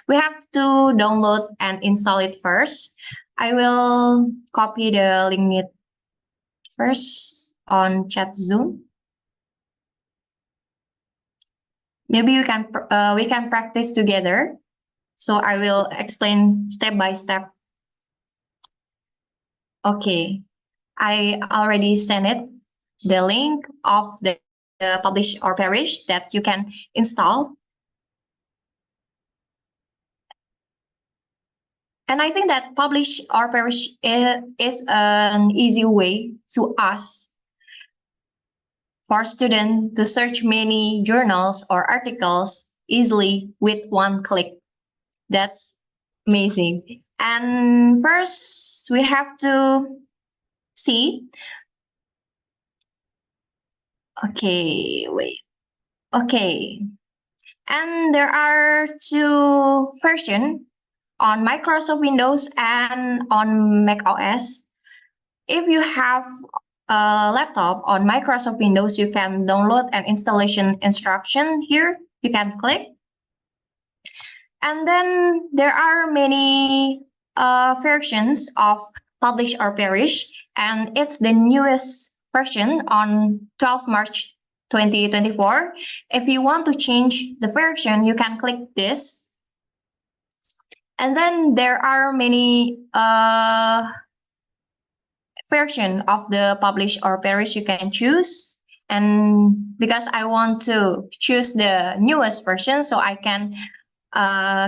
We have to download and install it first. I will copy the link first on chat Zoom. Maybe we can practice together. So I will explain step by step. Okay, I already sent it, the link of the publish or perish that you can install. And I think that publish or perish is an easy way to us for students to search many journals or articles easily with one click. That's amazing. And first, we have to see. Okay, wait. Okay. And there are two versions on Microsoft Windows and on Mac OS. If you have a laptop on Microsoft Windows, you can download an installation instruction here. You can click. And then there are many versions of publish or perish, and it's the newest version on 12 March 2024. If you want to change the version, you can click this. And then there are many version of the publish or perish you can choose. And because I want to choose the newest version, so I can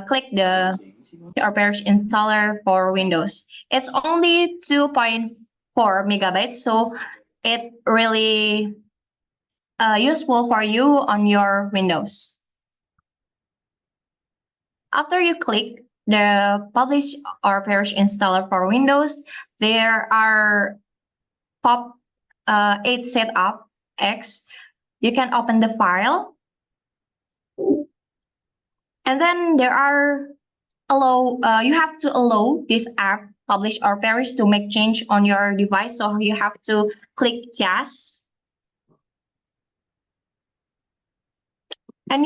click the or perish installer for Windows. It's only 2.4 megabytes, so it really useful for you on your Windows. After you click the publish or perish installer for Windows, there are pop 8 setup X. You can open the file. And then there are you have to allow this app publish or perish to make change on your device. So you have to click yes. And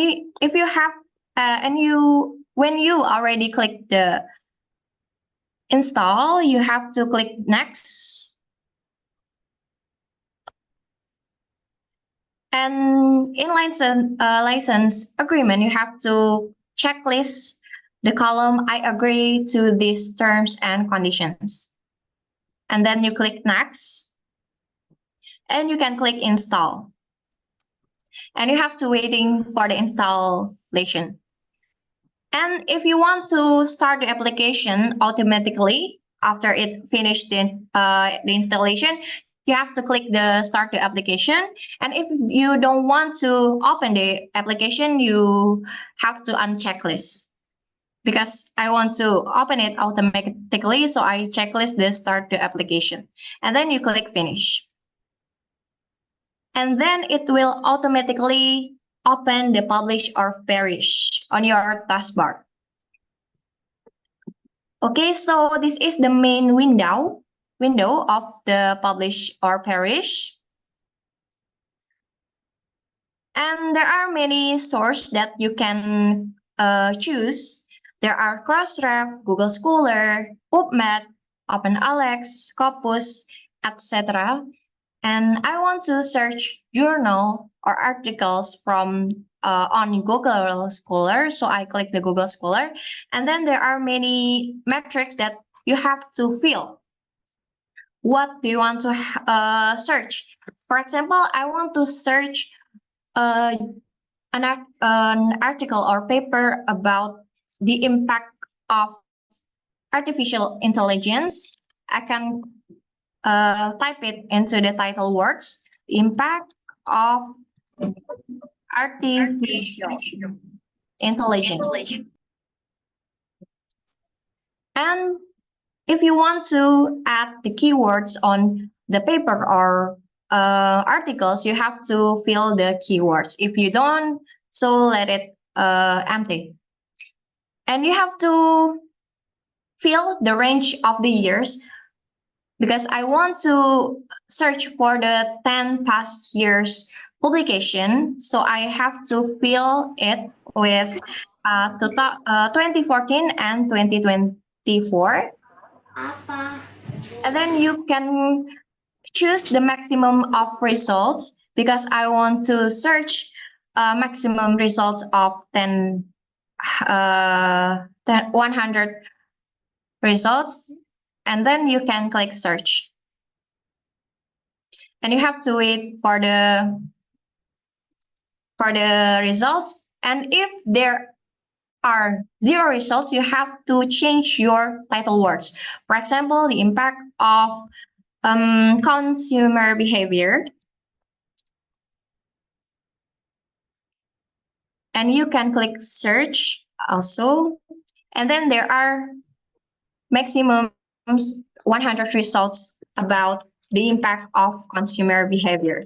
when you already click the install, you have to click next. And in license agreement, you have to checklist the column I agree to these terms and conditions. And then you click next. And you can click install. And you have to waiting for the installation. And if you want to start the application automatically after it finished the installation, you have to click the start the application. And if you don't want to open the application, you have to uncheck list. Because I want to open it automatically, so I checklist the start the application. And then you click finish. And then it will automatically open the publish or perish on your taskbar. Okay, so this is the main window of the publish or perish. And there are many sources that you can choose. There are Crossref, Google Scholar, PubMed, OpenAlex, Scopus, etc. And I want to search journal or articles from on Google Scholar. So I click the Google Scholar. And then there are many metrics that you have to fill. What do you want to search? For example, I want to search an article or paper about the impact of artificial intelligence. I can type it into the title words. The impact of artificial intelligence. And if you want to add the keywords on the paper or articles, you have to fill the keywords. If you don't, so let it empty. And you have to fill the range of the years because I want to search for the 10 past years publication. So I have to fill it with 2014 and 2024. And then you can choose the maximum of results because I want to search maximum results of 100 results, and then you can click search. And you have to wait for the results. And if there are 0 results, you have to change your title words. For example, the impact of consumer behavior. And you can click search also. And then there are maximum 100 results about the impact of consumer behavior.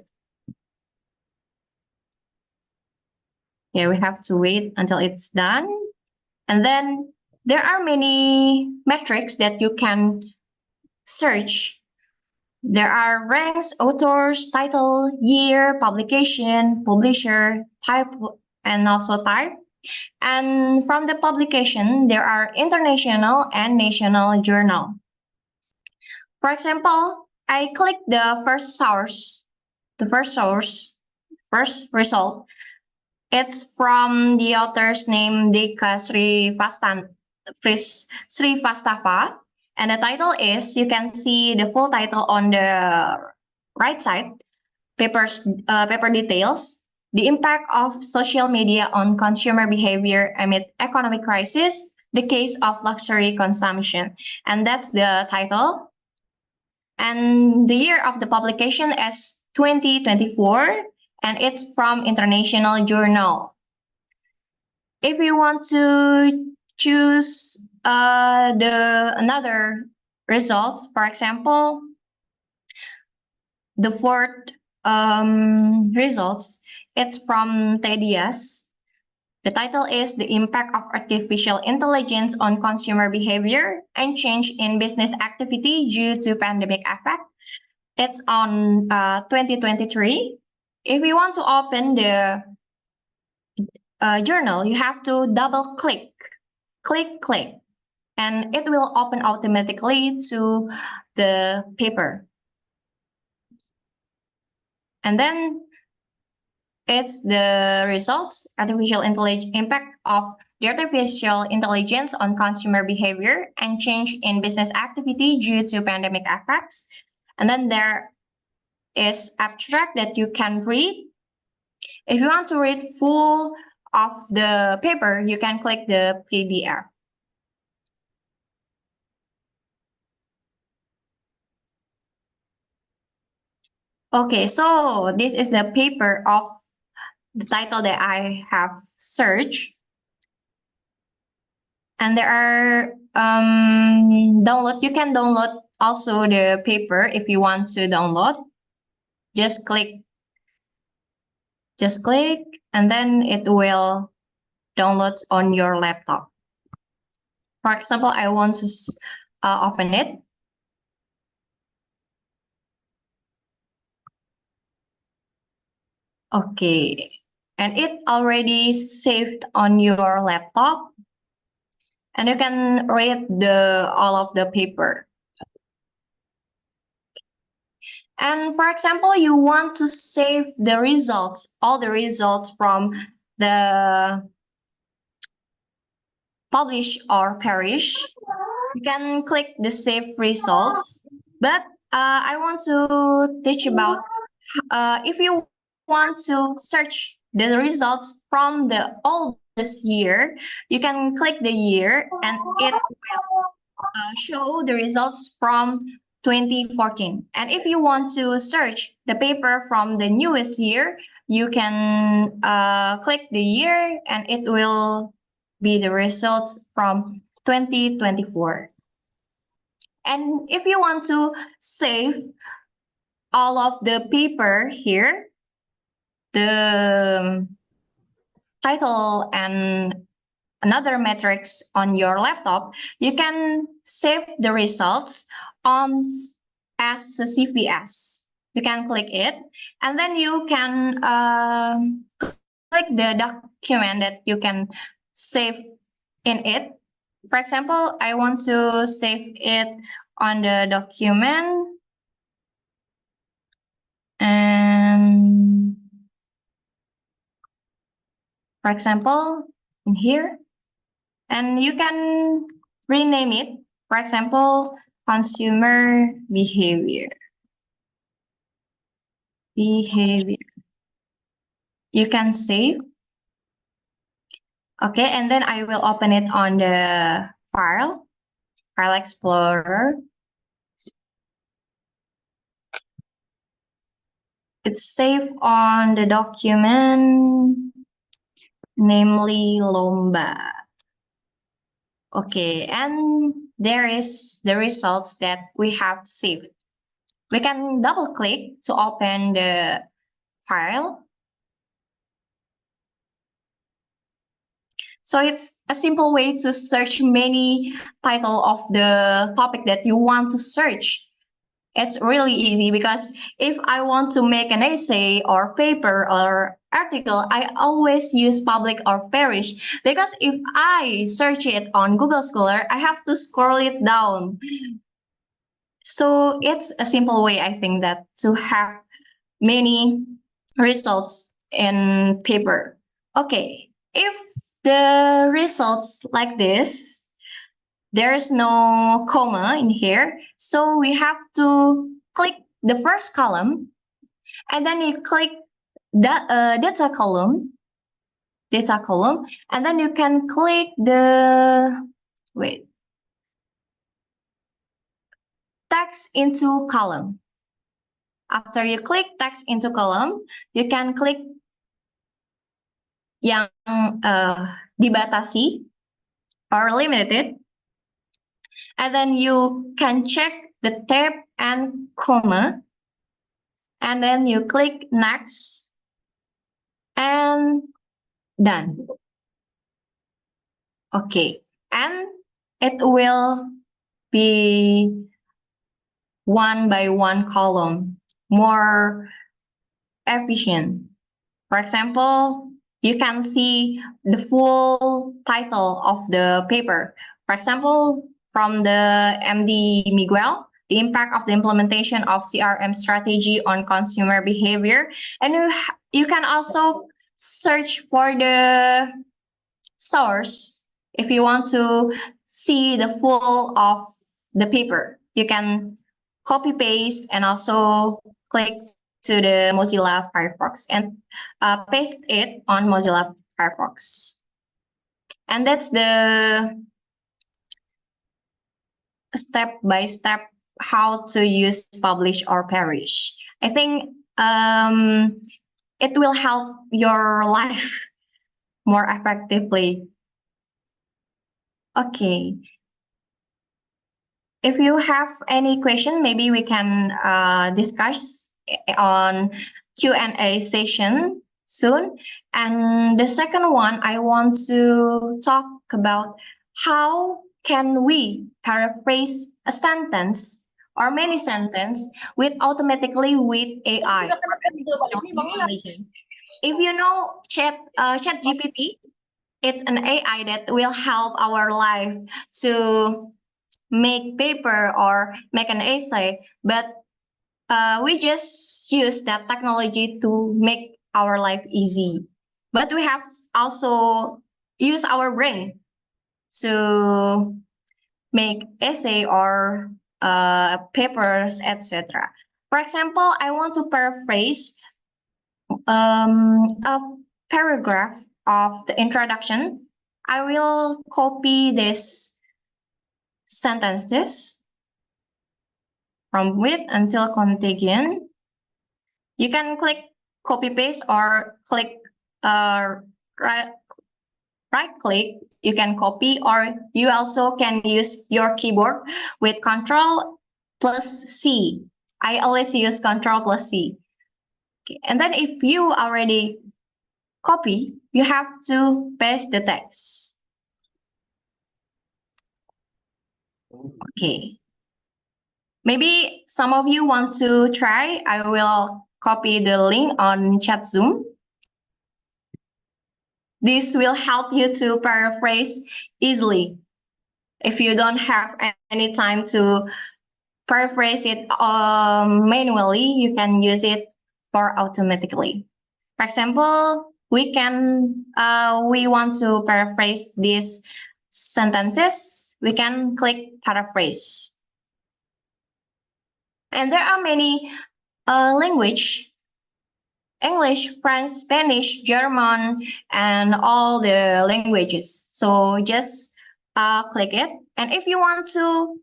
Yeah, we have to wait until it's done. And then there are many metrics that you can search. There are ranks, authors, title, year, publication, publisher, type, and also type. And from the publication, there are international and national journal. For example, I click the first result. It's from the author's name Deka Srivastava. And the title is, you can see the full title on the right side, paper details, the impact of social media on consumer behavior amid economic crisis, the case of luxury consumption. And that's the title. And the year of the publication is 2024, and it's from International Journal. If you want to choose another results, for example, the fourth results, it's from Tedias. The title is The Impact of Artificial Intelligence on Consumer Behavior and Change in Business Activity Due to Pandemic Effect. It's on 2023. If you want to open the journal, you have to double click, and it will open automatically to the paper. And then it's the results, impact of the artificial intelligence on consumer behavior and change in business activity due to pandemic effects. And then there is abstract that you can read. If you want to read full of the paper, you can click the PDF. Okay, so this is the paper of the title that I have searched. And there are download. You can download also the paper if you want to download. Just click, and then it will download on your laptop. For example, I want to open it. Okay, and it already saved on your laptop, and you can read all of the paper. And for example, you want to save the results, all the results from the publish or perish. You can click the save results, but I want to teach about if you want to search the results from the oldest year, you can click the year and it will show the results from 2014. And if you want to search the paper from the newest year, you can click the year and it will be the results from 2024. And if you want to save all of the paper here, the title and another metrics on your laptop, you can save the results on as a CVS. You can click it, and then you can click the document that you can save in it. For example, I want to save it on the document, and for example, in here, and you can rename it. For example, consumer behavior. You can save. Okay, and then I will open it on the file explorer. It's saved on the document, namely Lomba. Okay, and there is the results that we have saved. We can double click to open the file. So it's a simple way to search many title of the topic that you want to search. It's really easy because if I want to make an essay or paper or article, I always use public or parish, because if I search it on Google Scholar, I have to scroll it down. So it's a simple way, I think, that to have many results in paper. Okay, if the results like this, there is no comma in here, so we have to click the first column, and then you click that data column, and then you can click the text into column. After you click text into column, you can click yang dibatasi or limited, and then you can check the tab and comma, and then you click next and done. Okay, and it will be one by one column, more efficient. For example, you can see the full title of the paper. For example, from the MD Miguel, the impact of the implementation of CRM strategy on consumer behavior. And you can also search for the source if you want to see the full of the paper. You can copy paste and also click to the Mozilla Firefox and paste it on Mozilla Firefox. And that's the step-by-step how to use publish or perish. I think it will help your life more effectively. Okay. If you have any question, maybe we can discuss on Q&A session soon. And the second one, I want to talk about how can we paraphrase a sentence or many sentence with automatically with AI. If you know ChatGPT, it's an AI that will help our life to make paper or make an essay, but we just use that technology to make our life easy. But we have also use our brain to make essay or papers, etc. For example, I want to paraphrase a paragraph of the introduction. I will copy this sentences from with until contagion. You can click copy paste or click right click. You can copy, or you also can use your keyboard with Control plus C. I always use Control plus C. Okay. And then if you already copy, you have to paste the text. Okay. Maybe some of you want to try. I will copy the link on chat Zoom. This will help you to paraphrase easily. If you don't have any time to paraphrase it manually, you can use it for automatically. For example, we want to paraphrase these sentences. We can click paraphrase. And there are many language: English, French, Spanish, German, and all the languages. So just click it. And if you want to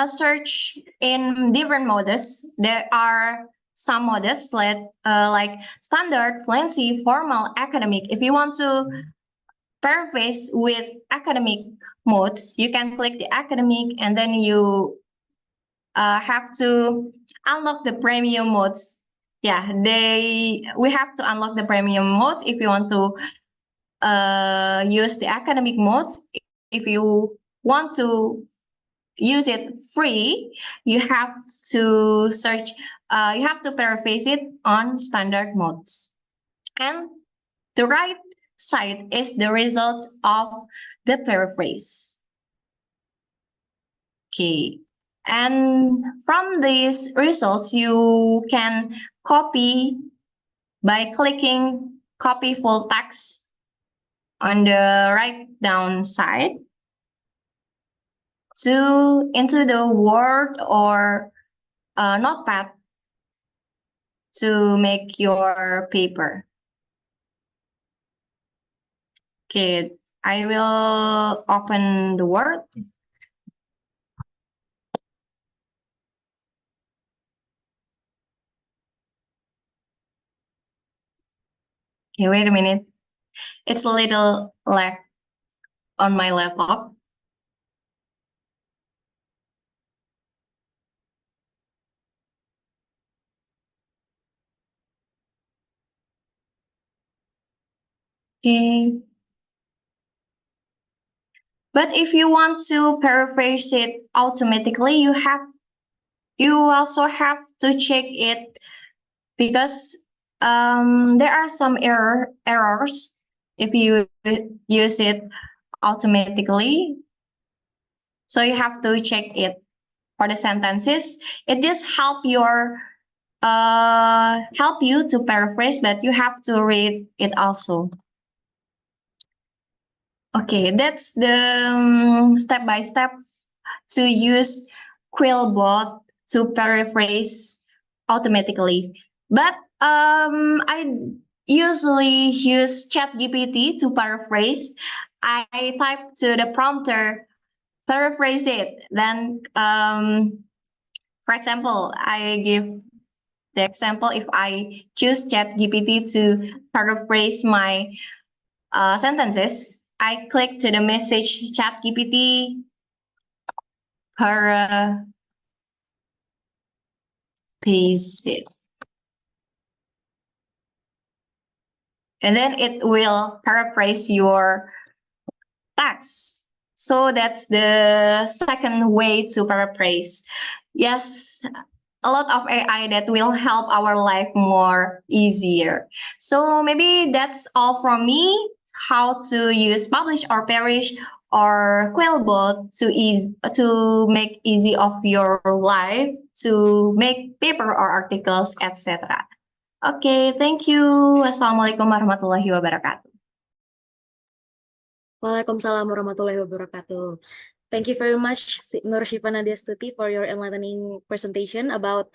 search in different modes, there are some modes like standard, fluency, formal, academic. If you want to paraphrase with academic modes, you can click the academic, and then you have to unlock the premium modes. Yeah, we have to unlock the premium mode if you want to use the academic mode. If you want to use it free, you have to search, you have to paraphrase it on standard modes. And the right side is the result of the paraphrase. Okay. And from these results, you can copy by clicking copy full text on the right down side into the Word or Notepad to make your paper. Okay, I will open the Word. Okay, wait a minute. It's a little lag on my laptop. Okay. But if you want to paraphrase it automatically, you also have to check it, because there are some errors if you use it automatically. So you have to check it for the sentences. It just help you to paraphrase, but you have to read it also. Okay, that's the step by step to use Quillbot to paraphrase automatically. But I usually use ChatGPT to paraphrase. I type to the prompter, paraphrase it. Then, for example, I give the example: if I choose ChatGPT to paraphrase my sentences, I click to the message ChatGPT paraphrase it. And then it will paraphrase your text. So that's the second way to paraphrase. Yes, a lot of AI that will help our life more easier. So maybe that's all from me. How to use Publish or Perish or Quillbot to make easy of your life, to make paper or articles, etc. Okay, thank you. Wassalamualaikum warahmatullahi wabarakatuh. Waalaikumsalam warahmatullahi wabarakatuh. Thank you very much, Nur Syifa Nadia Stuti, for your enlightening presentation about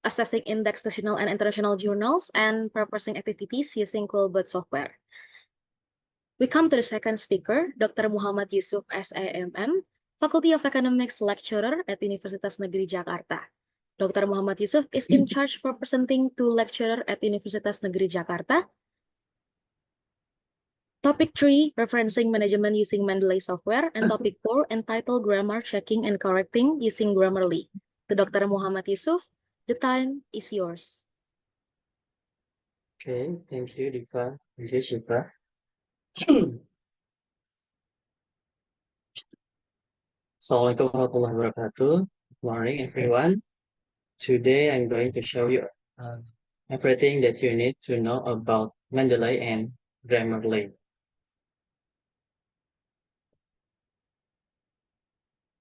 assessing index national and international journals and proposing activities using Quillbot software. We come to the second speaker, Dr. Muhammad Yusuf, SAMM, Faculty of Economics lecturer at Universitas Negeri Jakarta. Dr. Muhammad Yusuf is in charge for presenting to lecturer at Universitas Negeri Jakarta. Topic 3, referencing management using Mendeley software, and topic 4, entitled grammar checking and correcting using Grammarly. To Dr. Muhammad Yusuf, the time is yours. Okay, thank you, Diva. Thank you, Shiva. Assalamualaikum warahmatullahi wabarakatuh. Good morning, everyone. Today, I'm going to show you everything that you need to know about Mendeley and Grammarly.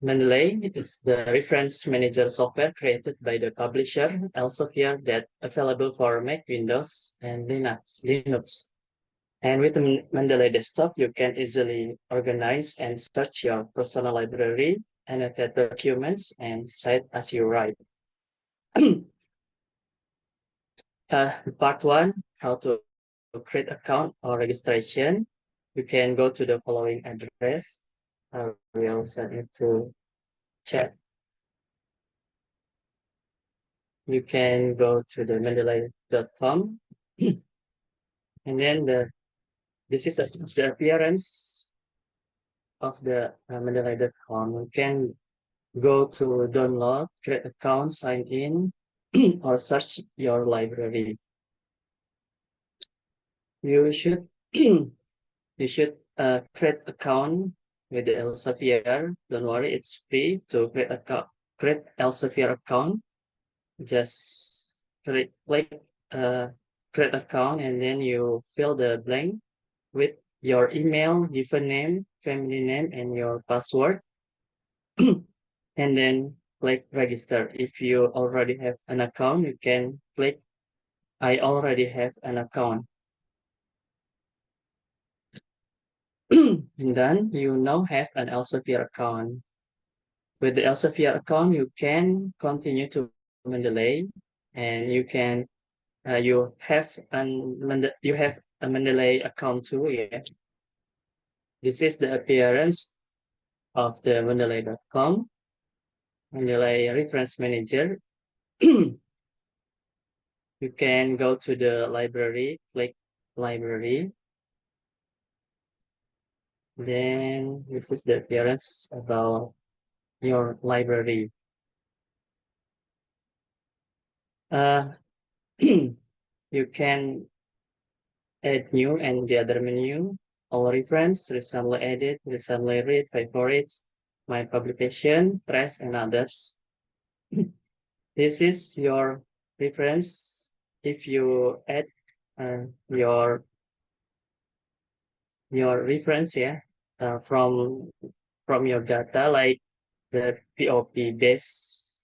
Mendeley is the reference manager software created by the publisher Elsevier that available for Mac, Windows, and Linux. And with the Mendeley desktop, you can easily organize and search your personal library, annotate documents, and cite as you write. Part 1, how to create account or registration. You can go to the following address. I will send it to chat. You can go to the mendeley.com. And then this is the appearance of the mendeley.com. You can go to download, create account, sign in, or search your library. You should create account with the Elsevier. Don't worry, it's free to create Elsevier account. Just click create account, and then you fill the blank with your email, given name, family name, and your password. And then click register. If you already have an account, you can click I already have an account. And then you now have an Elsevier account. With the Elsevier account, you can continue to Mendeley, and you can you have a Mendeley account too. Yeah, this is the appearance of the Mendeley.com Mendeley Reference Manager. You can go to the library, click library. Then this is the appearance about your library. You can add new and the other menu, all reference, recently added, recently read, favorites, my publication, trash, and others. This is your reference. If you add your reference, from your data, like the POP based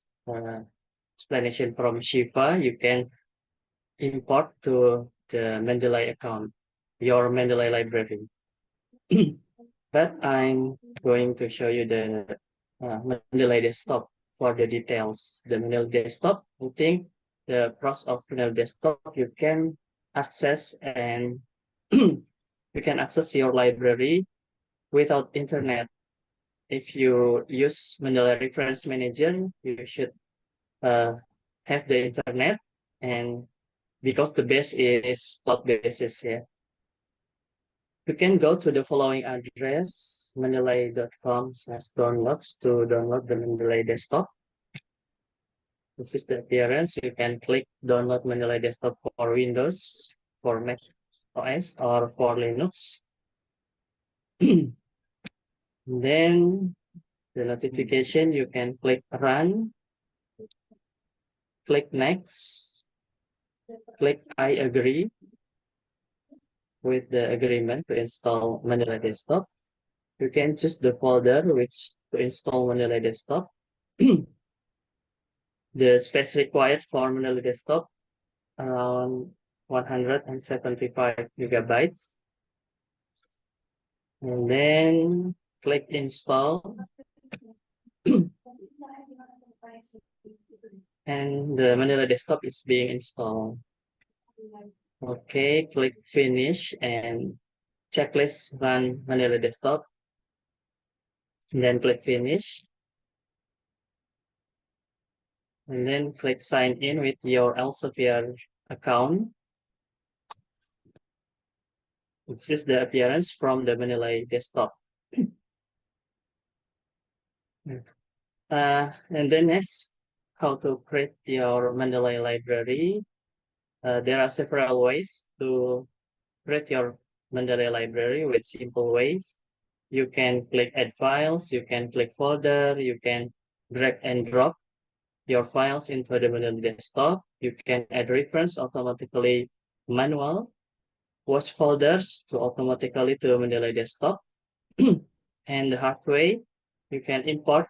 explanation from Shiva, you can import to the Mendeley account, your Mendeley library. But I'm going to show you the Mendeley desktop for the details. The Mendeley desktop, I think the process of Mendeley desktop, you can access and you can access your library without internet. If you use Mendeley Reference Manager, you should have the internet, and because the base is cloud basis. Yeah, you can go to the following address, mendeley.com/downloads, to download the Mendeley desktop. This is the appearance. You can click download Mendeley desktop for Windows, for Mac OS, or for Linux. Then the notification, you can click run, click next, click I agree with the agreement to install Mendeley desktop. You can choose the folder which to install Mendeley desktop. The space required for Mendeley desktop around 175 megabytes. And then click install. And the Mendeley desktop is being installed. Okay, click finish and checklist run Mendeley desktop. And then click finish. And then click sign in with your Elsevier account. This is the appearance from the Mendeley desktop. And then next, how to create your Mendeley library. There are several ways to create your Mendeley library with simple ways. You can click add files, you can click folder, you can drag and drop your files into the Mendeley desktop. You can add reference automatically manual, watch folders to automatically to Mendeley desktop. And the hard way, you can import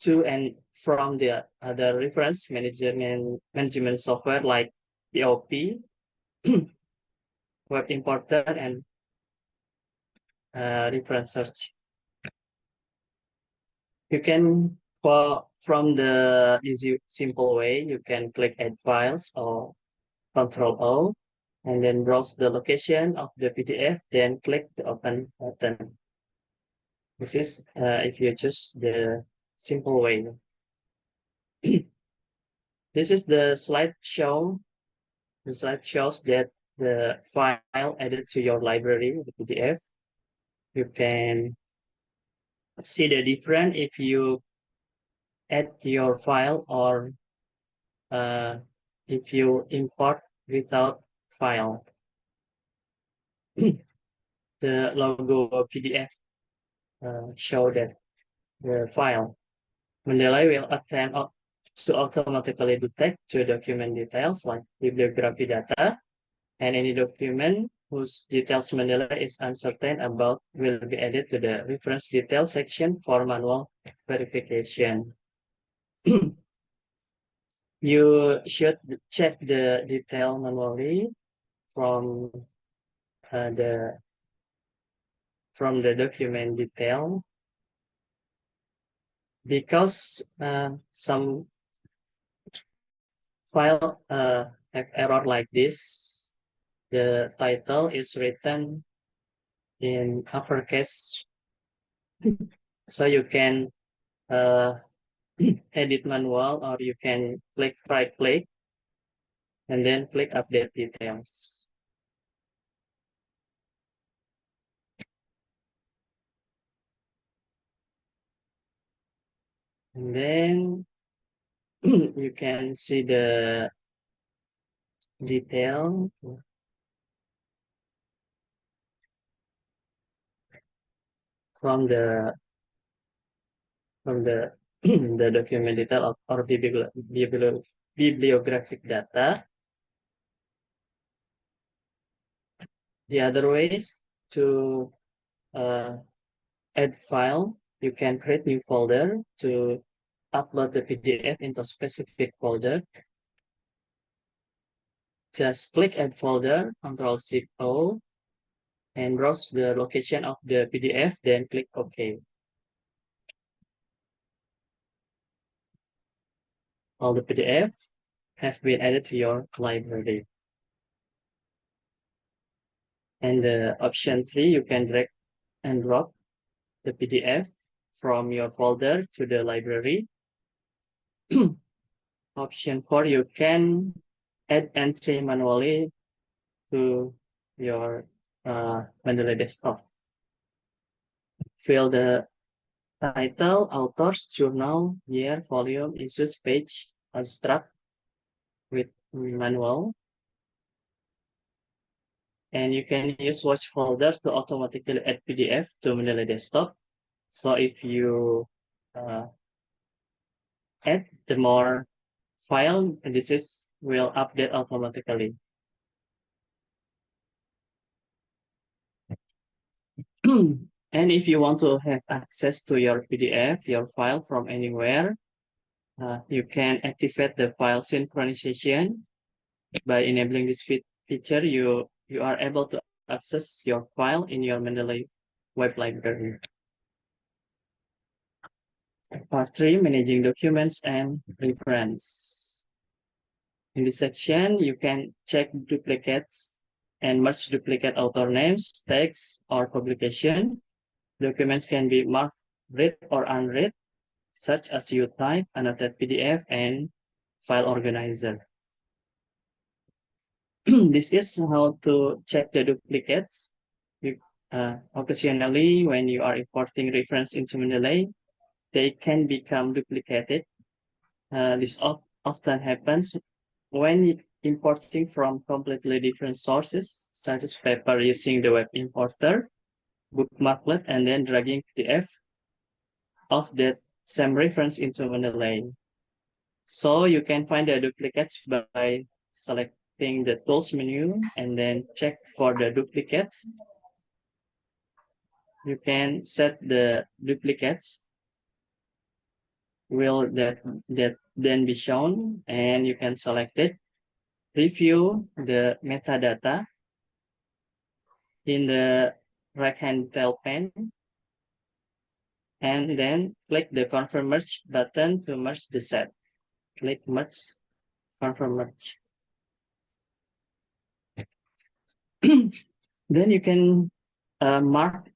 to and from the other reference management software like POP, Web Importer, and reference search. You can, from the easy, simple way, you can click add files or Control O, and then browse the location of the PDF, then click the open button. This is if you choose the simple way. This is the slideshow. The slide shows that the file added to your library, the PDF. You can see the difference if you add your file or if you import without file. The logo PDF show that the file. Mendeley will attempt to automatically detect two document details like bibliography data, and any document whose details Mendeley is uncertain about will be added to the reference detail section for manual verification. You should check the detail manually from the document detail, because some file have error like this. The title is written in uppercase, so you can edit manual, or you can right click and then click update details. And then you can see the detail from the the document detail or bibliographic data. The other ways to add file, you can create new folder to upload the PDF into a specific folder. Just click add folder, Ctrl+Shift+O, and browse the location of the PDF, then click OK. All the PDFs have been added to your library. And option 3, you can drag and drop the PDF from your folder to the library. Option 4, you can add entry manually to your Mendeley desktop. Fill the title, authors, journal, year, volume, issues, page, abstract with manual. And you can use watch folder to automatically add PDF to Mendeley desktop. So if you add the more file, this will update automatically. And if you want to have access to your PDF, your file from anywhere, you can activate the file synchronization. By enabling this feature, you are able to access your file in your Mendeley web library. Part 3, managing documents and reference. In this section, you can check duplicates and merge duplicate author names, text, or publication. Documents can be marked read or unread, such as you type, annotate PDF, and file organizer. This is how to check the duplicates. Occasionally, when you are importing reference into Mendeley, they can become duplicated. This often happens when importing from completely different sources, such as paper using the web importer, bookmarklet and then dragging PDF of that same reference into Mendeley. So you can find the duplicates by selecting the tools menu and then check for the duplicates. You can set the duplicates will that then be shown, and you can select it. Review the metadata in the right-hand tail pane, and then click the Confirm Merge button to merge the set. Click Merge, Confirm Merge. Then you can mark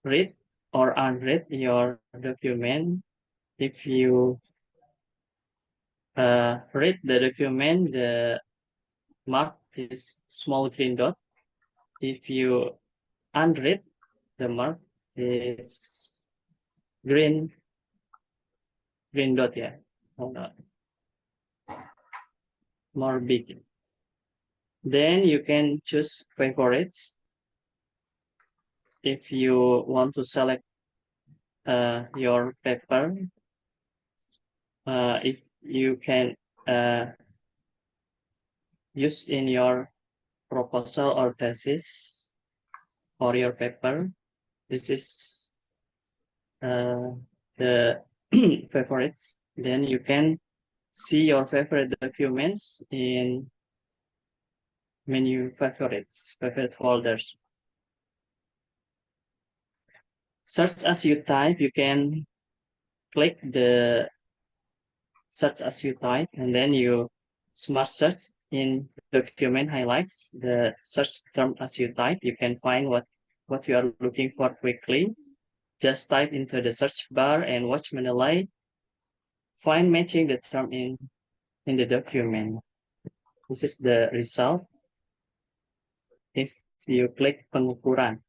read or unread your document. If you read the document, the mark is small green dot. If you unread, the mark is green dot, yeah. More big. Then you can choose favorites. If you want to select your paper, if you can use in your proposal or thesis or your paper, this is the favorites. Then you can see your favorite documents in menu favorites, favorite folders. Search as you type, you can click the search as you type, and then you smart search in document highlights the search term as you type. You can find what you are looking for quickly. Just type into the search bar and watch Mendeley find matching the term in the document. This is the result. If you click pengukuran.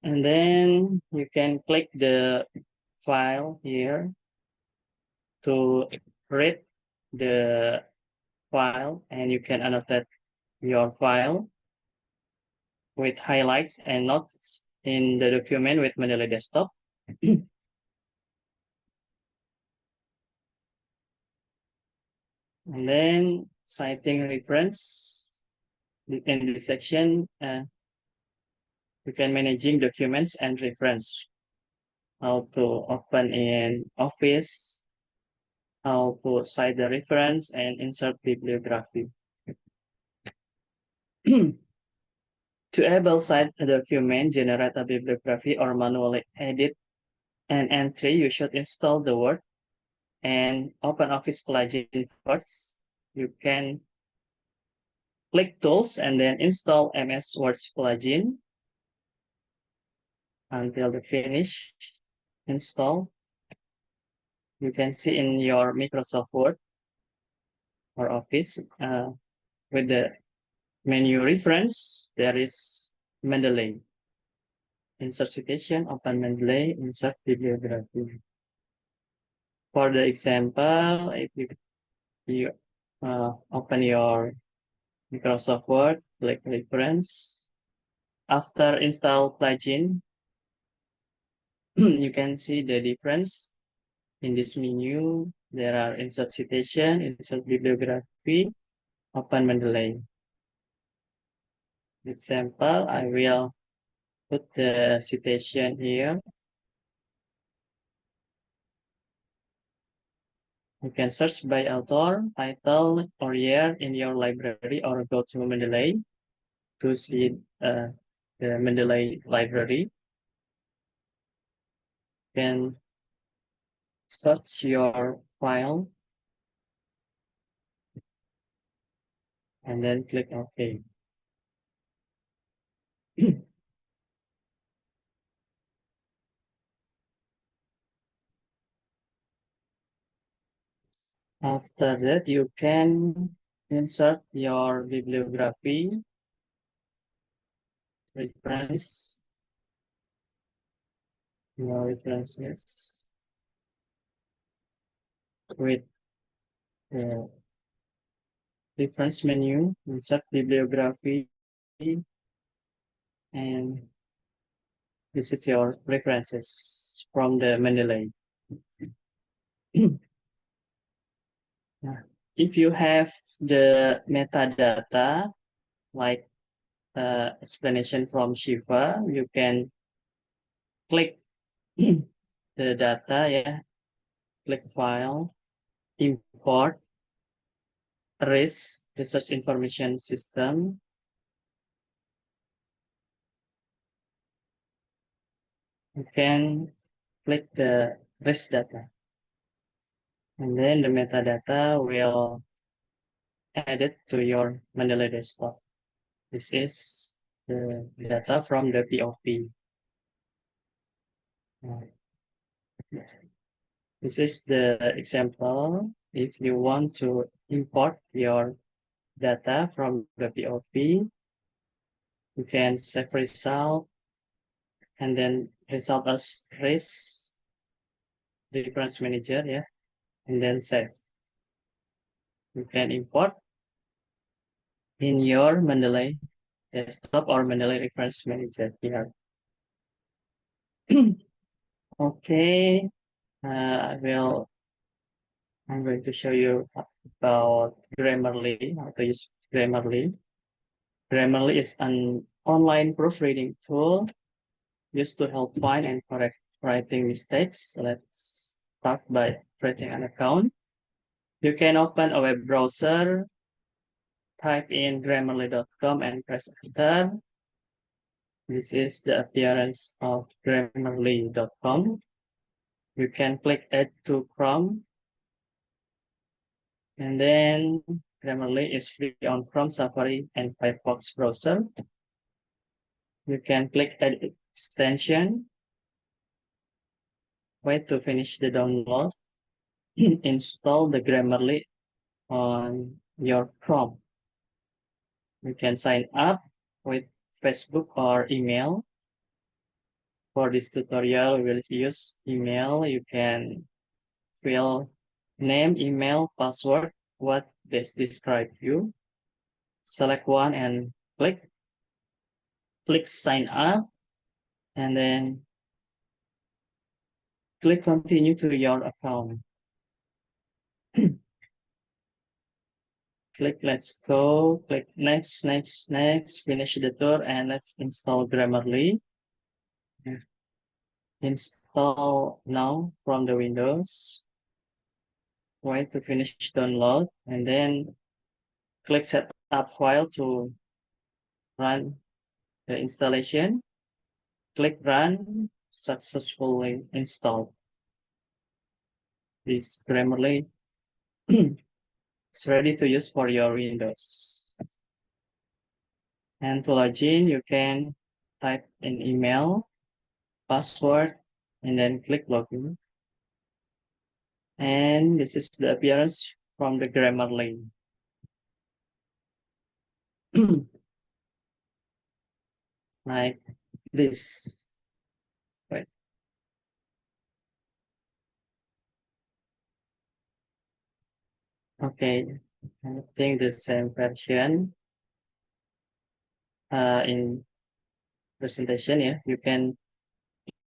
And then you can click the file here to read the file, and you can annotate your file with highlights and notes in the document with Mendeley Desktop. And then citing reference in this section, you can managing documents and reference, how to open in Office, how to cite the reference and insert bibliography. To able cite a document, generate a bibliography, or manually edit an entry, you should install the Word and OpenOffice plugin first. You can click Tools and then install MS Word plugin until the finish install. You can see in your Microsoft Word or Office with the menu reference, there is Mendeley. Insert citation, open Mendeley, insert bibliography. For the example, if you open your Microsoft Word, click reference. After install plugin, you can see the difference in this menu. There are insert citation, insert bibliography, open Mendeley. Example, I will put the citation here. You can search by author, title, or year in your library, or go to Mendeley to see the Mendeley library. You can search your file and then click OK. After that, you can insert your bibliography, reference, your references with the reference menu, insert bibliography, and this is your references from the Mendeley. If you have the metadata, like explanation from Shiva, you can click the data, yeah, click file, import, RIS, Research Information System. You can click the RIS data. And then the metadata will add it to your Mendeley desktop. This is the data from the POP. This is the example. If you want to import your data from the POP, you can save result and then result as RIS, reference manager, yeah, and then save. You can import in your Mendeley desktop or Mendeley reference manager here. Okay, I'm going to show you about Grammarly, how to use Grammarly. Grammarly is an online proofreading tool used to help find and correct writing mistakes. Let's start by creating an account. You can open a web browser, type in grammarly.com and press enter. This is the appearance of grammarly.com. You can click add to Chrome. And then Grammarly is free on Chrome, Safari, and Firefox browser. You can click add extension. Wait to finish the download. Install the Grammarly on your Chrome. You can sign up with Facebook or email. For this tutorial, we will use email. You can fill name, email, password, what best describe you. Select one and click sign up, and then click continue to your account. Click let's go, click next, finish the tour, and let's install Grammarly. Install now from the Windows. Wait to finish download, and then click set up file to run the installation. Click run, successfully installed. This Grammarly is ready to use for your Windows. And to log in, you can type an email, password, and then click login. And this is the appearance from the Grammarly. Like this. Right. Okay, I think the same version in presentation. Yeah, you can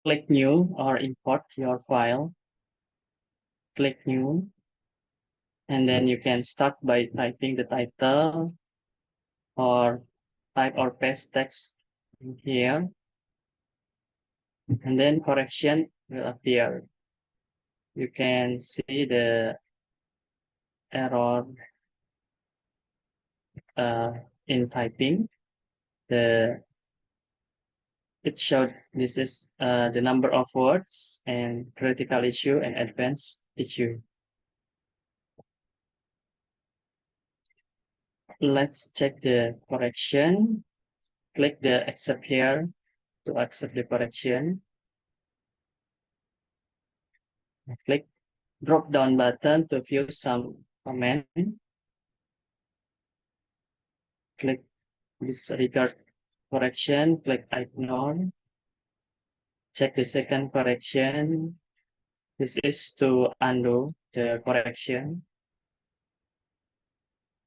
click new or import your file. Click new, and then you can start by typing the title or type or paste text in here, and then correction will appear. You can see the error in typing. It showed this is the number of words and critical issue and advanced issue. Let's check the correction. Click the accept here to accept the correction. Click drop down button to view some comment. Click disregard correction, click ignore. Check the second correction. This is to undo the correction.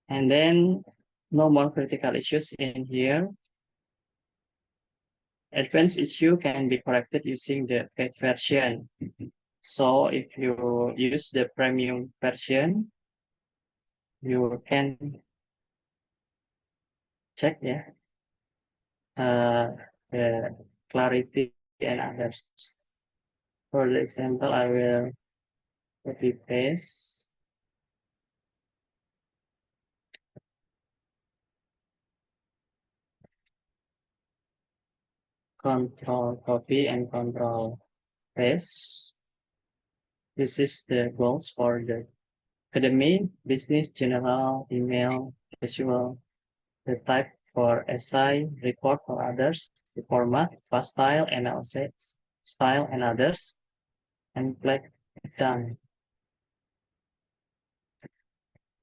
And then no more critical issues in here. advanced issue can be corrected using the paid version. So if you use the premium version, you can check the clarity and others. For the example, I will copy paste. Control copy and control paste. This is the goals for the academy, business, general, email, visual, the type for essay, report for others, the format, fast style, analysis, style and others, and click done.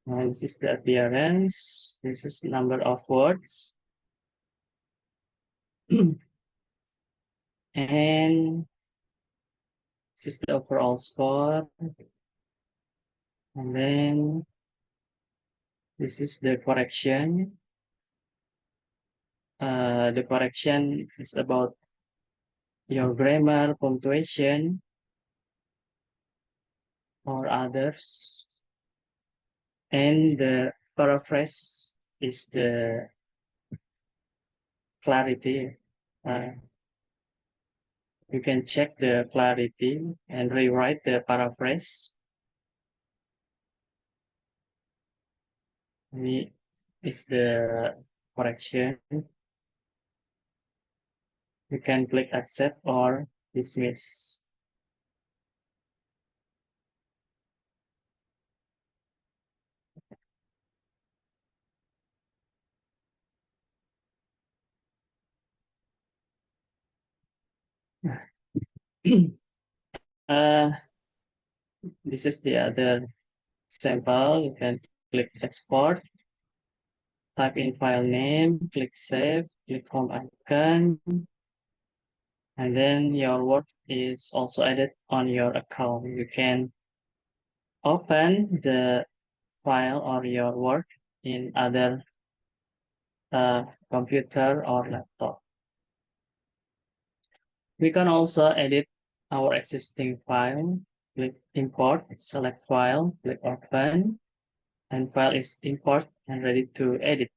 Now this is the appearance. This is number of words. And this is the overall score. And then this is the correction. The correction is about your grammar, punctuation, or others. And the paraphrase is the clarity. You can check the clarity and rewrite the paraphrase. This is the correction. You can click accept or dismiss. This is the other sample. You can click export, type in file name, click save, click home icon, and then your work is also added on your account. You can open the file or your work in other computer or laptop. We can also edit our existing file. Click import, select file, click open, and file is import and ready to edit.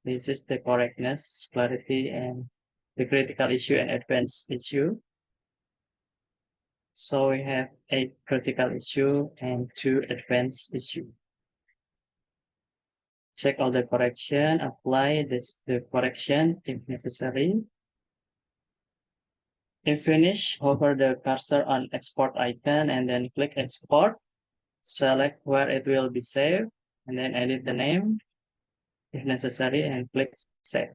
This is the correctness, clarity, and the critical issue and advanced issue. So we have 8 critical issue and 2 advanced issue. Check all the correction, apply the correction if necessary. If finished, hover the cursor on export icon and then click export. Select where it will be saved and then edit the name if necessary and click save.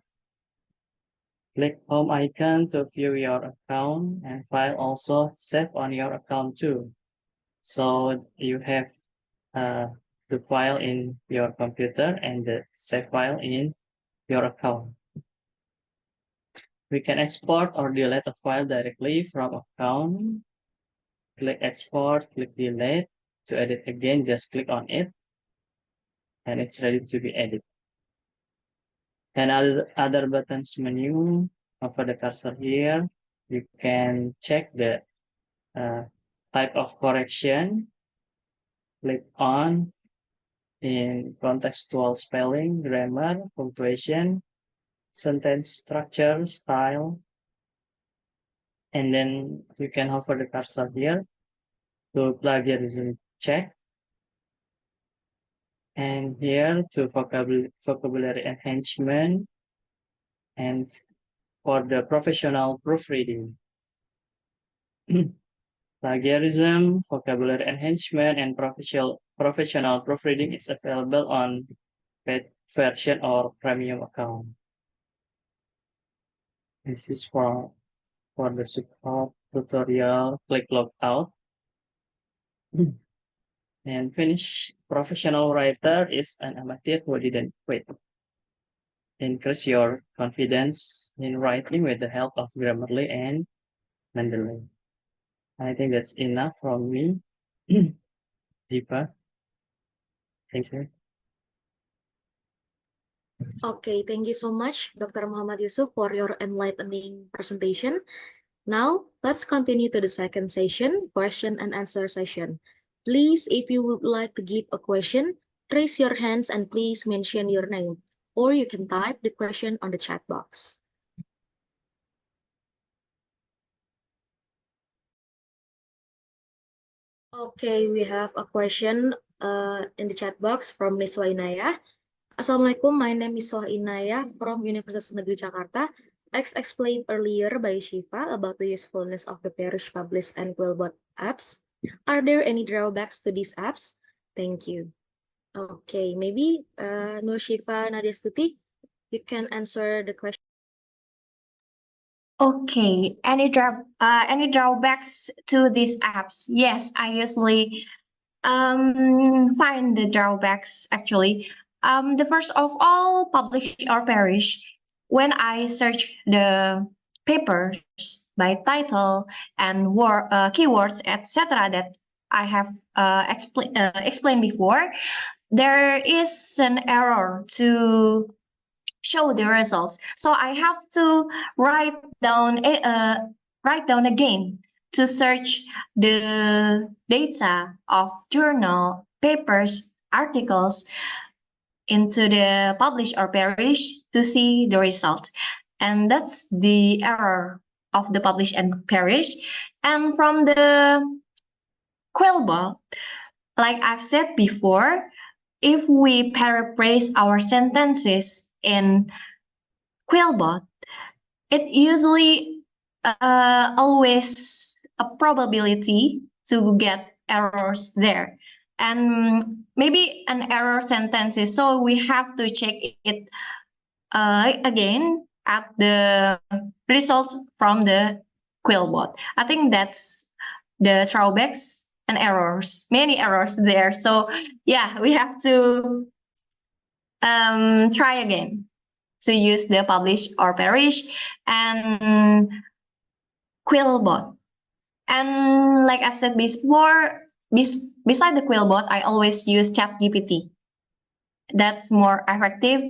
Click home icon to view your account and file also save on your account too. So you have the file in your computer and the save file in your account. We can export or delete a file directly from account. Click export, click delete. To edit again, just click on it and it's ready to be edited. And other buttons menu over the cursor here, you can check the type of correction. Click on in contextual spelling, grammar, punctuation, sentence structure, style, and then you can hover the cursor here to plagiarism check, and here to vocabulary enhancement, and for the professional proofreading. Plagiarism, vocabulary enhancement, and professional proofreading is available on paid version or premium account. This is for the support tutorial. Click log out and finish. Professional writer is an amateur who didn't quit. Increase your confidence in writing with the help of Grammarly and Mendeley. I think that's enough from me. Deepa. Thank you. Okay, thank you so much, Dr. Muhammad Yusuf, for your enlightening presentation. Now, let's continue to the second session, question and answer session. Please, if you would like to give a question, raise your hands and please mention your name, or you can type the question on the chat box. Okay, we have a question in the chat box from Niswa Inaya. Assalamualaikum, my name is Soha Inaya from Universitas Negeri Jakarta. As explained earlier by Shiva about the usefulness of the Parish Publish and Quillbot apps, are there any drawbacks to these apps? Thank you. Okay, maybe Nur Shiva Nadia Stuti, you can answer the question. Okay, any drawbacks to these apps? Yes, I usually find the drawbacks actually. The first of all, publish or perish. When I search the papers by title and keywords, etc., that I have explained before, there is an error to show the results. So I have to write down again to search the data of journal, papers, articles into the publish or perish to see the results. And that's the error of the publish and perish. And from the Quillbot, like I've said before, if we paraphrase our sentences in Quillbot, it usually always a probability to get errors there. And maybe an error sentences, so we have to check it again at the results from the Quillbot. I think that's the drawbacks and errors, many errors there. So yeah, we have to try again to use the publish or perish and Quillbot. And like I've said before, beside the Quillbot, I always use ChatGPT. That's more effective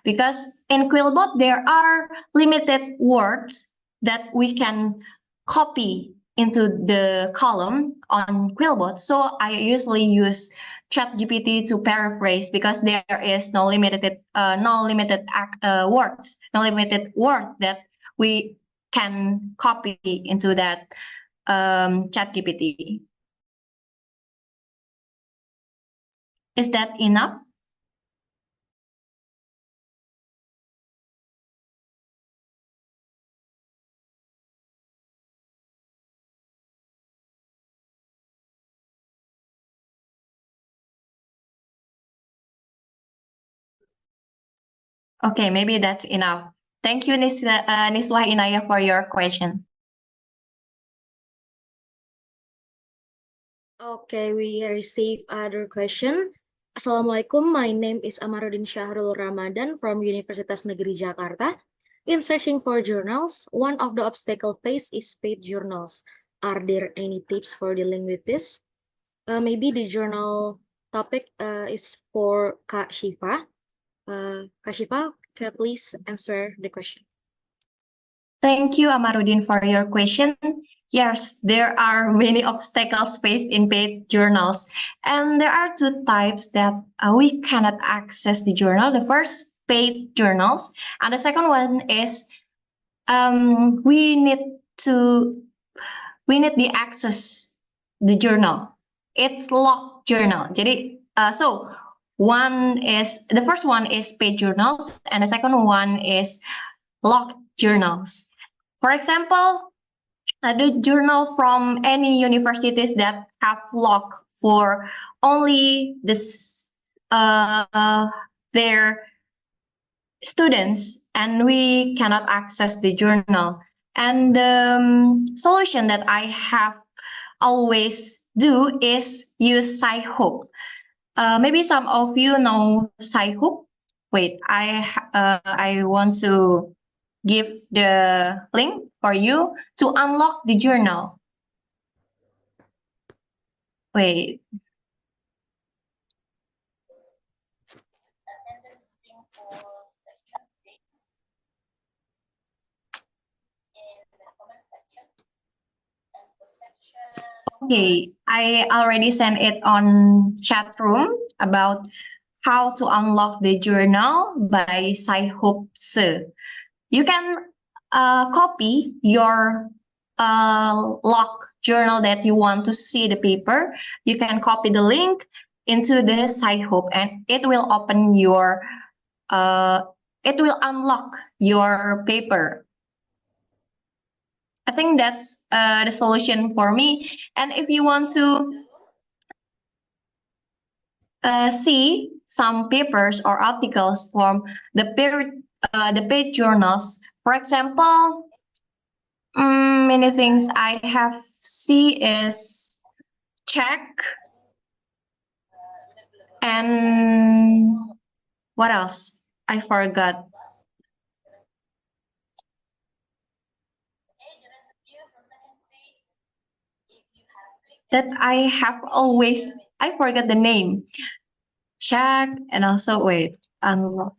because in Quillbot there are limited words that we can copy into the column on Quillbot. So I usually use ChatGPT to paraphrase because there is no limited words, no limited word that we can copy into that ChatGPT. Is that enough? Okay, maybe that's enough. Thank you, Niswa Inaya, for your question. Okay, we receive other question. Assalamualaikum, my name is Amaruddin Syahrul Ramadan from Universitas Negeri Jakarta. In searching for journals, one of the obstacle faced is paid journals. Are there any tips for dealing with this? Maybe the journal topic is for Kak Shiva. Kak Shiva, can you please answer the question? Thank you, Amaruddin, for your question. Yes, there are many obstacles faced in paid journals, and there are two types that we cannot access the journal. The first, paid journals, and the second one is we need the access the journal. It's locked journal. Jadi, so the first one is paid journals, and the second one is locked journals. For example, the journal from any universities that have lock for only their students, and we cannot access the journal. And the solution that I have always do is use Sci-Hub. Maybe some of you know Sci-Hub. Wait, I want to give the link for you to unlock the journal. Wait. Okay, I already sent it on chat room about how to unlock the journal by Saihoop Se. You can copy your lock journal that you want to see the paper. You can copy the link into the Saihoop and it will open your it will unlock your paper. I think that's the solution for me. And if you want to see some papers or articles from the paid journals, for example, many things I have see is check and what else? I forgot. That I have always I forgot the name. Check and also wait unlock.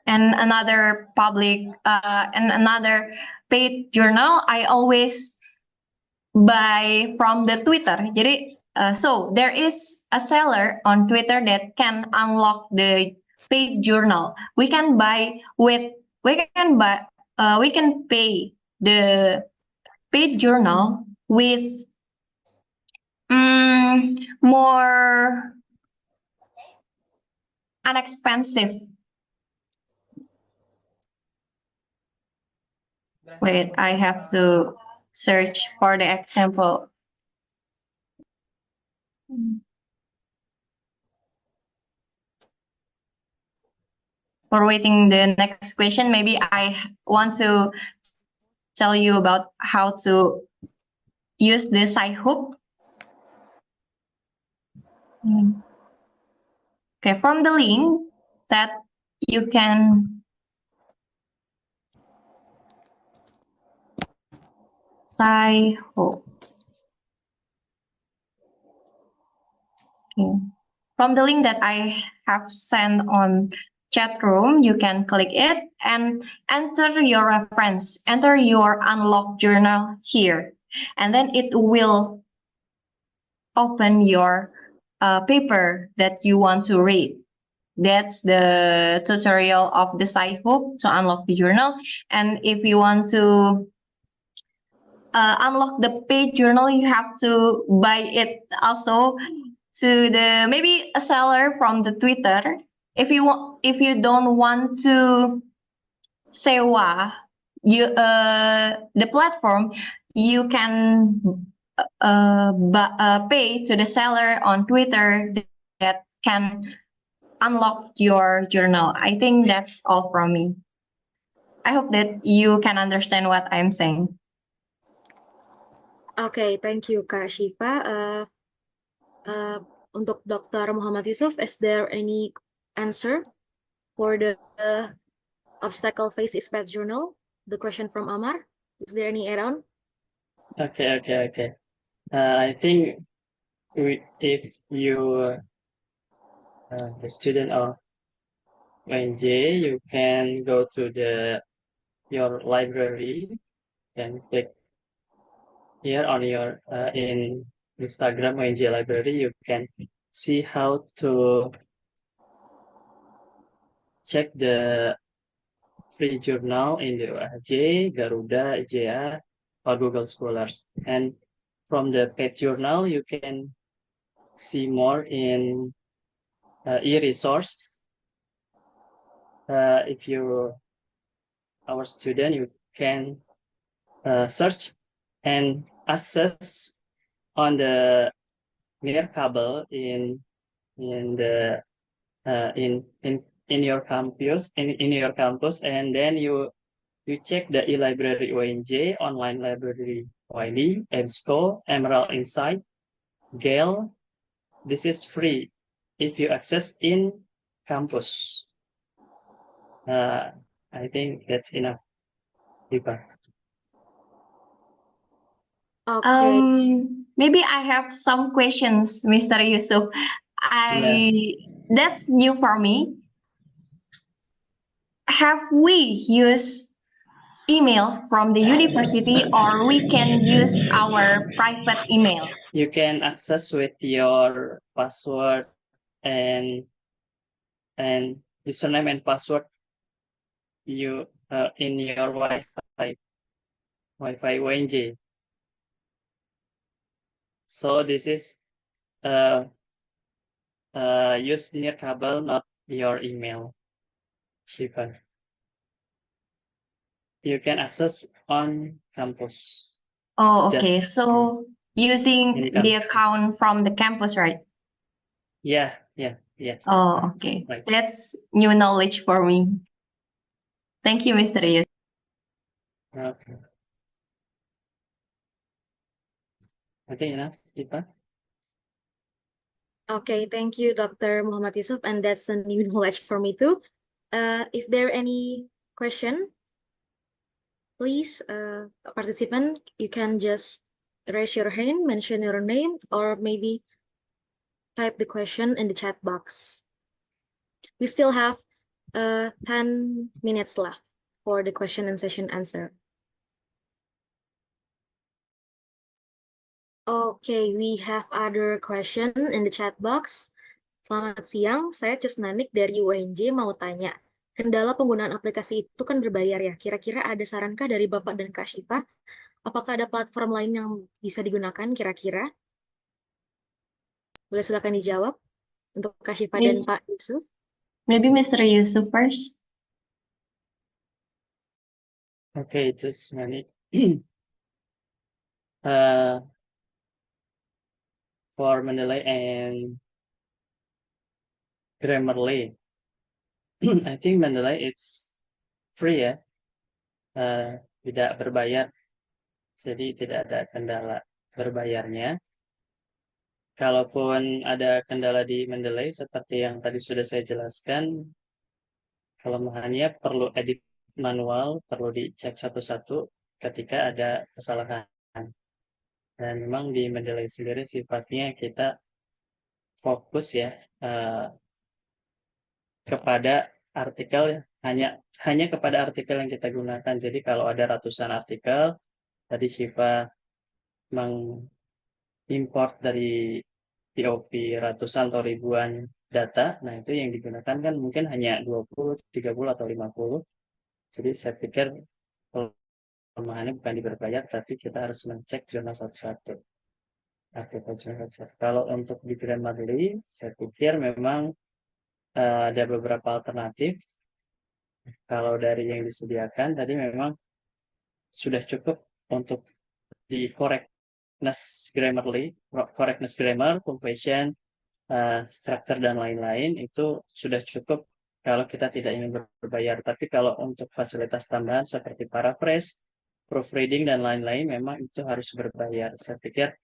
And another and another paid journal I always buy from the Twitter. Jadi so there is a seller on Twitter that can unlock the paid journal. We can buy with we can pay the paid journal with more inexpensive. Wait, I have to search for the example. For waiting the next question, maybe I want to tell you about how to use the Saihoop. Okay, from the link that you can Saihoop. Okay. From the link that I have sent on chat room, you can click it and enter your reference, enter your unlocked journal here, and then it will open your paper that you want to read. That's the tutorial of the Saihoop to unlock the journal. And if you want to unlock the paid journal, you have to buy it also to the maybe a seller from the Twitter. If you don't want to sewa the platform, you can pay to the seller on Twitter that can unlock your journal. I think that's all from me. I hope that you can understand what I'm saying. Okay, thank you, Kak Shiva. Untuk Dr. Muhammad Yusuf, is there any answer for the obstacle face is pet journal? The question from Amar. Is there any add-on? Okay. I think if you the student of ONJ, you can go to your library and click here on your in Instagram ONJ library. You can see how to check the free journal in the OAJ, Garuda, IJA, or Google Scholars. And from the paid journal, you can see more in e-resource. If you our student, you can search and access on the Mirkabel in the in your campus in your campus, and then you check the e-library ONJ, online library OID, EBSCO, Emerald Insight, Gale. This is free if you access in campus. I think that's enough, Deepa. Okay. Maybe I have some questions, Mr. Yusuf. That's new for me. have we used email from the university, or we can use our private email? You can access with your password and username and password you in your Wi-Fi UNJ. So this is use near cable, not your email, Shiva. You can access on campus. Oh, okay. Just So using in the campus. account from the campus, right? Yeah. Oh, okay. Right. That's new knowledge for me. Thank you, Mr. Yus. Okay. I think enough, Shiva. Okay, thank you, Dr. Muhammad Yusuf, and that's a new knowledge for me too. If there are any question, please, participant, you can just raise your hand, mention your name, or maybe type the question in the chat box. We still have 10 minutes left for the question and session answer. Okay, we have other question in the chat box. Selamat siang, saya Cusnanik dari UNJ mau tanya. Kendala penggunaan aplikasi itu kan berbayar ya. Kira-kira ada sarankah dari Bapak dan Kak Syifa? Apakah ada platform lain yang bisa digunakan kira-kira? Boleh silakan dijawab untuk Kak Syifa dan Pak Yusuf. Maybe Mr. Yusuf first. Okay, just Nanik. For Mendeley and Grammarly, I think Mendeley it's free ya, tidak berbayar, jadi tidak ada kendala berbayarnya. Kalaupun ada kendala di Mendeley seperti yang tadi sudah saya jelaskan, kelemahannya perlu edit manual, perlu dicek satu-satu ketika ada kesalahan. Dan memang di Mendeley sendiri sifatnya kita fokus ya kepada artikel, hanya kepada artikel yang kita gunakan. Jadi kalau ada ratusan artikel, tadi Syifa mengimport dari POP ratusan atau ribuan data, nah itu yang digunakan kan mungkin hanya 20, 30 atau 50. Jadi saya pikir kelemahannya bukan di berbayar, tapi kita harus mengecek jurnal satu-satu. Artikel jurnal satu-satu. Kalau untuk di Grammarly, saya pikir memang ada beberapa alternatif. Kalau dari yang disediakan tadi memang sudah cukup untuk di correctness grammar, punctuation, structure dan lain-lain itu sudah cukup kalau kita tidak ingin berbayar. Tapi kalau untuk fasilitas tambahan seperti paraphrase, proofreading dan lain-lain memang itu harus berbayar. Saya pikir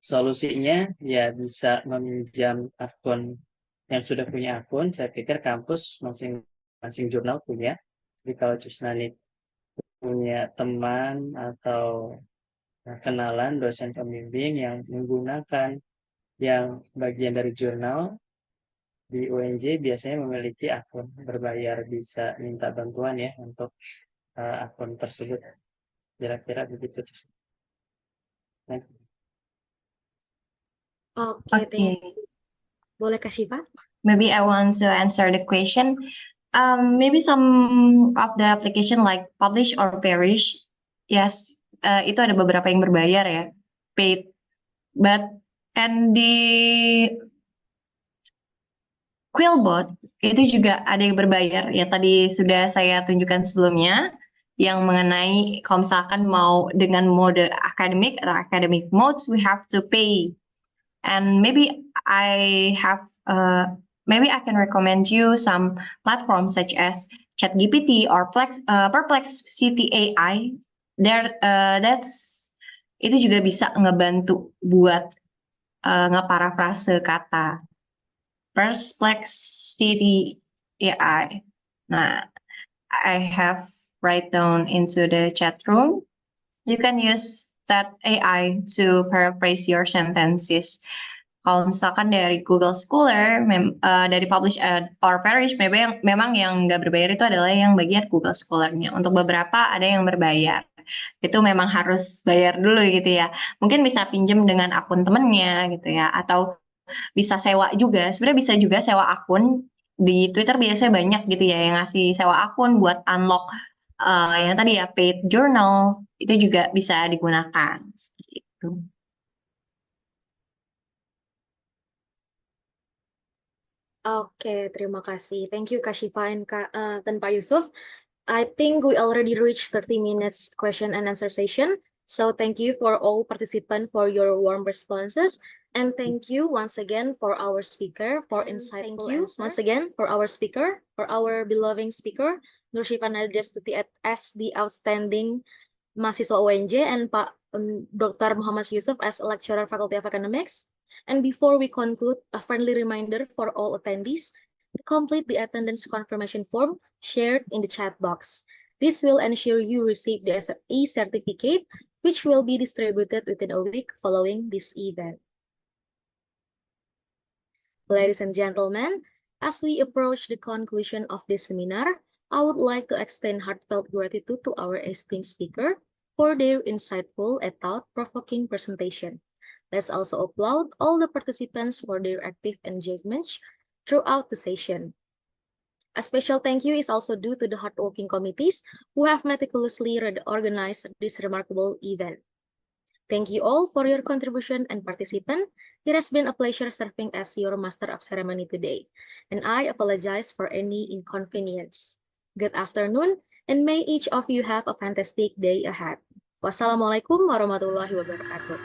solusinya ya bisa meminjam akun yang sudah punya akun. Saya pikir kampus masing-masing jurnal punya. Jadi kalau Cusnanik punya teman atau kenalan dosen pembimbing yang menggunakan yang bagian dari jurnal di UNJ biasanya memiliki akun berbayar, bisa minta bantuan ya untuk akun tersebut. Kira-kira begitu. Oke, thank you. Boleh Kak Syifa? Maybe I want to answer the question. Maybe some of the application like publish or perish, yes, itu ada beberapa yang berbayar ya, paid. But and di Quillbot itu juga ada yang berbayar ya, tadi sudah saya tunjukkan sebelumnya yang mengenai kalau misalkan mau dengan mode academic atau academic modes we have to pay. And maybe I can recommend you some platforms such as ChatGPT or Perplexity AI. Itu juga bisa ngebantu buat ngeparafrase kata. Perplexity AI. Nah, I have write down into the chat room. You can use that AI to paraphrase your sentences. Kalau misalkan dari Google Scholar, dari publish or perish, memang yang nggak berbayar itu adalah yang bagian Google Scholar-nya. Untuk beberapa ada yang berbayar. Itu memang harus bayar dulu gitu ya. Mungkin bisa pinjam dengan akun temennya gitu ya. Atau bisa sewa juga. Sebenarnya bisa juga sewa akun. Di Twitter biasanya banyak gitu ya yang ngasih sewa akun buat unlock yang tadi ya paid journal. Itu juga bisa digunakan. Seperti itu. Oke, terima kasih. Thank you, Kak Shifa dan Pak Yusuf. I think we already reached 30 minutes question and answer session. So thank you for all participants for your warm responses. And thank you once again for our speaker for insightful answer. Once again for our beloved speaker, Nur Syifa Nadia Stuti as the outstanding mahasiswa UNJ and Pak Dr. Muhammad Yusuf as lecturer Faculty of Economics. And before we conclude, a friendly reminder for all attendees to complete the attendance confirmation form shared in the chat box. This will ensure you receive the e-certificate, which will be distributed within a week following this event. Ladies and gentlemen, as we approach the conclusion of this seminar, I would like to extend heartfelt gratitude to our esteemed speaker for their insightful and thought-provoking presentation. Let's also applaud all the participants for their active engagement throughout the session. A special thank you is also due to the hardworking committees who have meticulously organized this remarkable event. Thank you all for your contribution and participation. It has been a pleasure serving as your master of ceremony today, and I apologize for any inconvenience. Good afternoon, and may each of you have a fantastic day ahead. Wassalamualaikum warahmatullahi wabarakatuh.